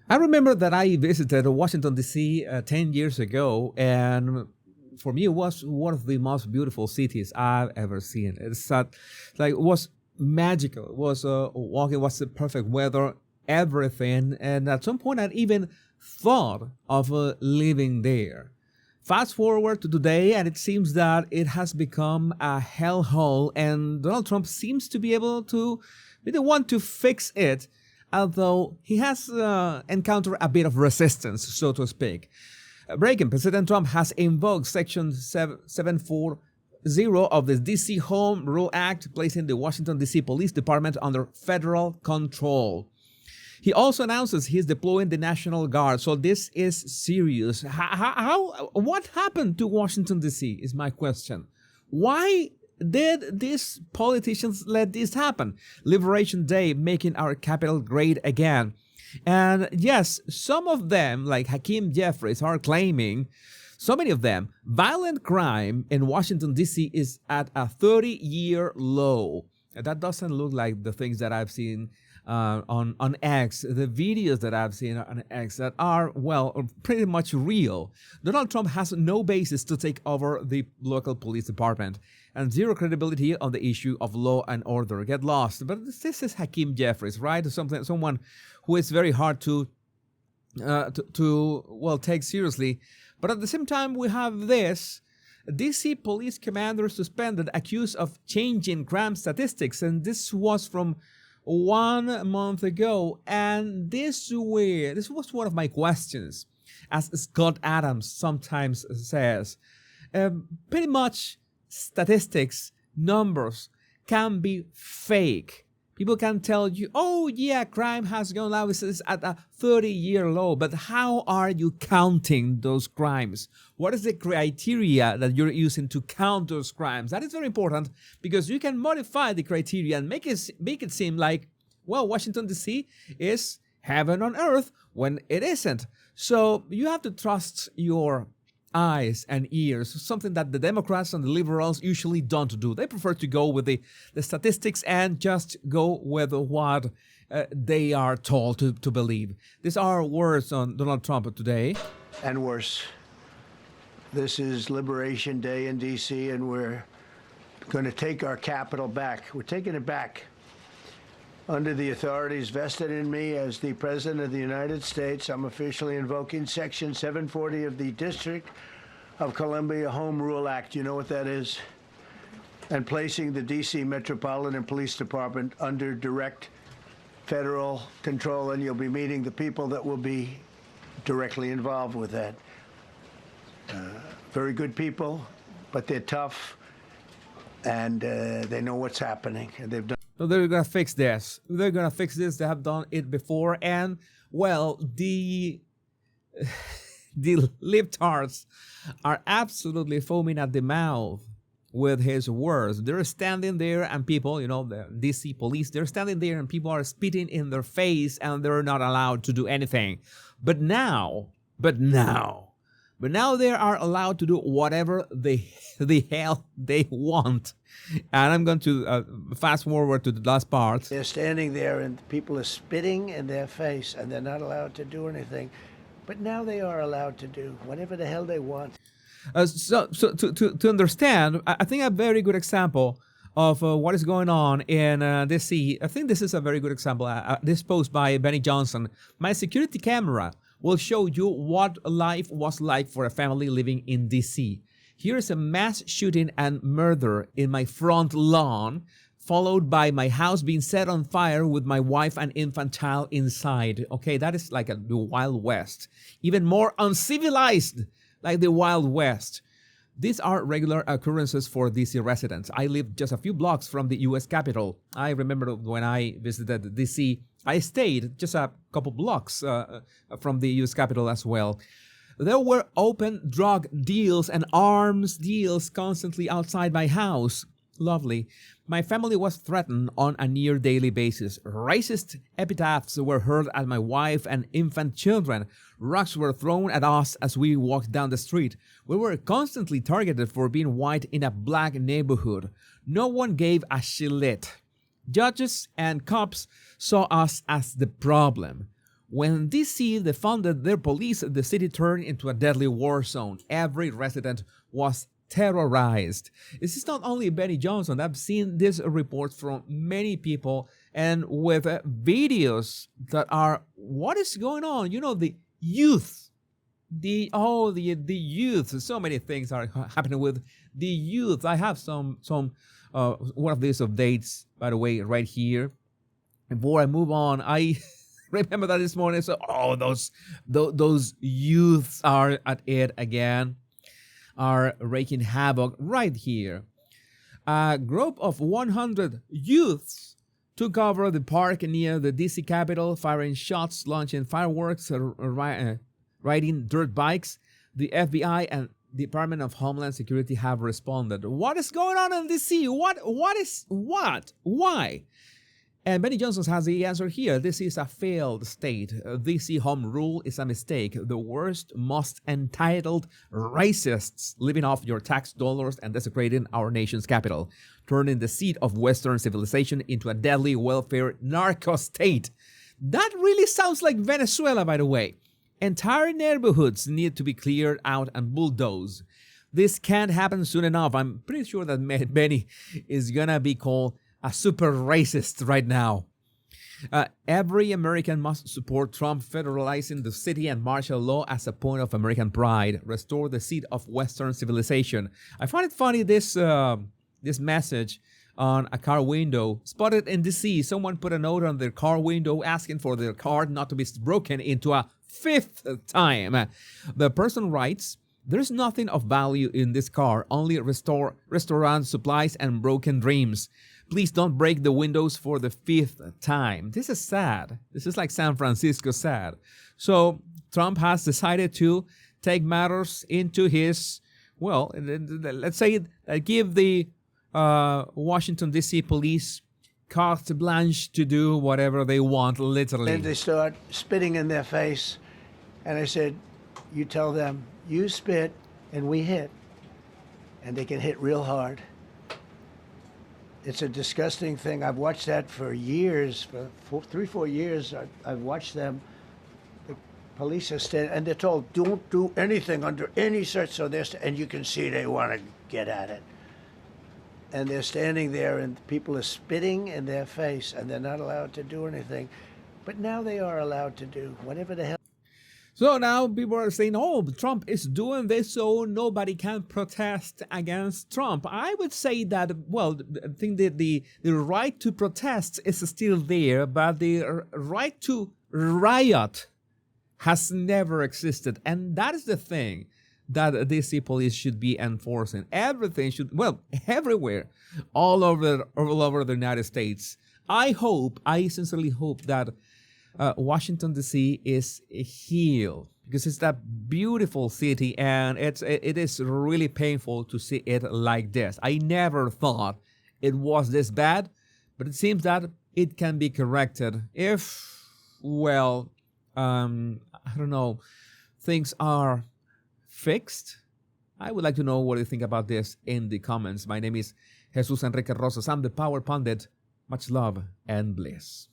I remember that I visited Washington, D.C. 10 years ago, and for me, it was one of the most beautiful cities I've ever seen. It was magical. It was walking, was the perfect weather, everything. And at some point, I even thought of living there. Fast forward to today, and it seems that it has become a hellhole, and Donald Trump seems to be able to be the one to fix it, although he has encountered a bit of resistance, so to speak. Breaking, President Trump has invoked Section 740 of the D.C. Home Rule Act, placing the Washington, D.C. Police Department under federal control. He also announces he's deploying the National Guard, so this is serious. What happened to Washington, D.C. is my question. Why did these politicians let this happen? Liberation Day, making our capital great again. And yes, some of them, like Hakeim Jeff, are claiming, so many of them, violent crime in Washington, D.C. is at a 30-year low. That doesn't look like the things that I've seen on X, the videos that I've seen on X that are, well, pretty much real. Donald Trump has no basis to take over the local police department and zero credibility on the issue of law and order. Get lost. But this is Hakeem Jeffries, right? Someone who is very hard to take seriously. But at the same time, we have this. DC police commander suspended, accused of changing crime statistics, and this was from 1 month ago, and this was one of my questions, as Scott Adams sometimes says. Pretty much statistics, numbers can be fake. People can tell you, oh yeah, crime has gone down, it's at a 30-year low, but how are you counting those crimes? What is the criteria that you're using to count those crimes? That is very important, because you can modify the criteria and make it seem like, well, Washington, D.C. is heaven on earth when it isn't. So you have to trust your eyes and ears, something that the Democrats and the liberals usually don't do. They prefer to go with the statistics and just go with what they are told to believe. These are words on Donald Trump today. And worse. This is Liberation Day in D.C., and we're going to take our capital back. We're taking it back under the authorities vested in me as the President of the United States. I'm officially invoking Section 740 of the District of Columbia Home Rule Act. You know what that is? And placing the D.C. Metropolitan Police Department under direct federal control, and you'll be meeting the people that will be directly involved with that. Very good people, but they're tough, and they know what's happening, and they've done. So they're going to fix this. They're going to fix this. They have done it before. And, well, the libtards are absolutely foaming at the mouth with his words. They're standing there and people, the DC police, they're standing there and people are spitting in their face and they're not allowed to do anything. But now they are allowed to do whatever the hell they want. And I'm going to fast forward to the last part. They're standing there and people are spitting in their face and they're not allowed to do anything. But now they are allowed to do whatever the hell they want. So to understand, I think a very good example of what is going on in DC, I think this is a very good example. This post by Benny Johnson. My security camera will show you what life was like for a family living in DC. Here is a mass shooting and murder in my front lawn, followed by my house being set on fire with my wife and infant child inside. Okay, that is like the Wild West. Even more uncivilized, like the Wild West. These are regular occurrences for DC residents. I live just a few blocks from the U.S. Capitol. I remember when I visited DC, I stayed just a couple blocks from the U.S. Capitol as well. There were open drug deals and arms deals constantly outside my house. Lovely. My family was threatened on a near daily basis. Racist epitaphs were hurled at my wife and infant children. Rocks were thrown at us as we walked down the street. We were constantly targeted for being white in a black neighborhood. No one gave a shit. Judges and cops saw us as the problem. When DC defunded their police, the city turned into a deadly war zone. Every resident was terrorized. This is not only Benny Johnson. I've seen this report from many people and with videos that are, what is going on? You know, the youth, the youth. So many things are happening with the youth. I have some one of these updates, by the way, right here. Before I move on, I remember that this morning. So, those youths are at it again, are wreaking havoc right here. A group of 100 youths took over the park near the DC Capitol, firing shots, launching fireworks, riding dirt bikes. The FBI and Department of Homeland Security have responded. What is going on in DC? What? Why? And Benny Johnson has the answer here. This is a failed state. DC home rule is a mistake. The worst, most entitled racists living off your tax dollars and desecrating our nation's capital, turning the seat of Western civilization into a deadly welfare narco state. That really sounds like Venezuela, by the way. Entire neighborhoods need to be cleared out and bulldozed. This can't happen soon enough. I'm pretty sure that Benny is gonna be called a super racist right now. Every American must support Trump federalizing the city and martial law as a point of American pride. Restore the seat of Western civilization. I find it funny, this message on a car window. Spotted in DC. Someone put a note on their car window asking for their car not to be broken into a fifth time. The person writes, "There's nothing of value in this car, only restaurant supplies and broken dreams. Please don't break the windows for the fifth time." This is sad. This is like San Francisco sad. So Trump has decided to take matters into his, well, let's say, give the Washington, D.C. police carte blanche to do whatever they want, literally. And they start spitting in their face. And I said, you tell them, you spit and we hit. And they can hit real hard. It's a disgusting thing. I've watched that for years, for 3-4 years. I've watched them. The police are standing, and they're told, don't do anything under any search. So and you can see they want to get at it. And they're standing there, and people are spitting in their face, and they're not allowed to do anything. But now they are allowed to do whatever the hell. So now people are saying, oh, Trump is doing this so nobody can protest against Trump. I would say that, well, I think that the right to protest is still there, but the right to riot has never existed. And that is the thing that DC police should be enforcing. Everything should, well, everywhere, all over the United States. I sincerely hope that Washington, D.C. is healed, because it's that beautiful city, and it is really painful to see it like this. I never thought it was this bad, but it seems that it can be corrected if, well, I don't know, things are fixed. I would like to know what you think about this in the comments. My name is Jesus Enrique Rosas. I'm the Power Pundit. Much love and bliss.